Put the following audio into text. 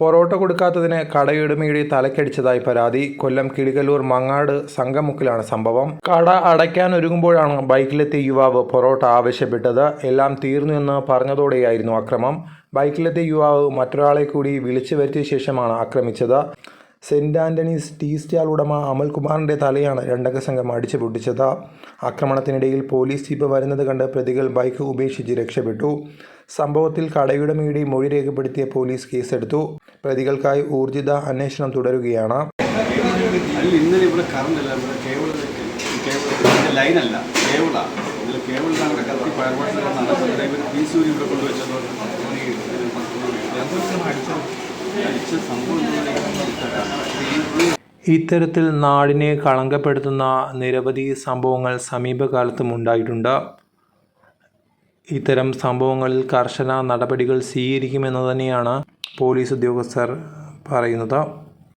പൊറോട്ട കൊടുക്കാത്തതിന് കടയുടമയുടെ തലക്കടിച്ചതായി പരാതി. കൊല്ലം കിളികല്ലൂർ മങ്ങാട് സംഘമുക്കിലാണ് സംഭവം. കട അടയ്ക്കാനൊരുങ്ങുമ്പോഴാണ് ബൈക്കിലെത്തിയ യുവാവ് പൊറോട്ട ആവശ്യപ്പെട്ടത്. എല്ലാം തീർന്നു എന്ന് പറഞ്ഞതോടെയായിരുന്നു അക്രമം. ബൈക്കിലെത്തിയ യുവാവ് മറ്റൊരാളെ കൂടി വിളിച്ചു വരുത്തിയ ശേഷമാണ് ആക്രമിച്ചത്. സെന്റ് ആന്റണീസ് ടീ സ്റ്റാൾ ഉടമ അമൽകുമാറിന്റെ തലയാണ് രണ്ടംഗ സംഘം അടിച്ചു പൊട്ടിച്ചത്. ആക്രമണത്തിനിടയിൽ പോലീസ് ജീപ്പ് വരുന്നത് കണ്ട് പ്രതികൾ ബൈക്ക് ഉപേക്ഷിച്ച് രക്ഷപ്പെട്ടു. സംഭവത്തിൽ കടയുടമയുടെ മൊഴി രേഖപ്പെടുത്തിയ പോലീസ് കേസെടുത്തു. പ്രതികൾക്കായി ഊർജിത അന്വേഷണം തുടരുകയാണ്. ഇന്നലെ ഇവിടെ കറണ്ട് അല്ല, ഇവിടെ കേബിൾ ലൈനല്ല, കേബിളാണ്. ഇതിൽ കേബിളിലാണ് ഇവിടെ കത്തി പഴയ ഇവർ പീസൂരി ഇവിടെ കൊണ്ടുവച്ചത്. അടിച്ച സംഭവം ഇത്തരത്തിൽ നാടിനെ കളങ്കപ്പെടുത്തുന്ന നിരവധി സംഭവങ്ങൾ സമീപകാലത്തും ഉണ്ടായിട്ടുണ്ട്. ഇത്തരം സംഭവങ്ങളിൽ കർശന നടപടികൾ സ്വീകരിക്കുമെന്ന് തന്നെയാണ് പോലീസ് ഉദ്യോഗസ്ഥർ പറയുന്നത്.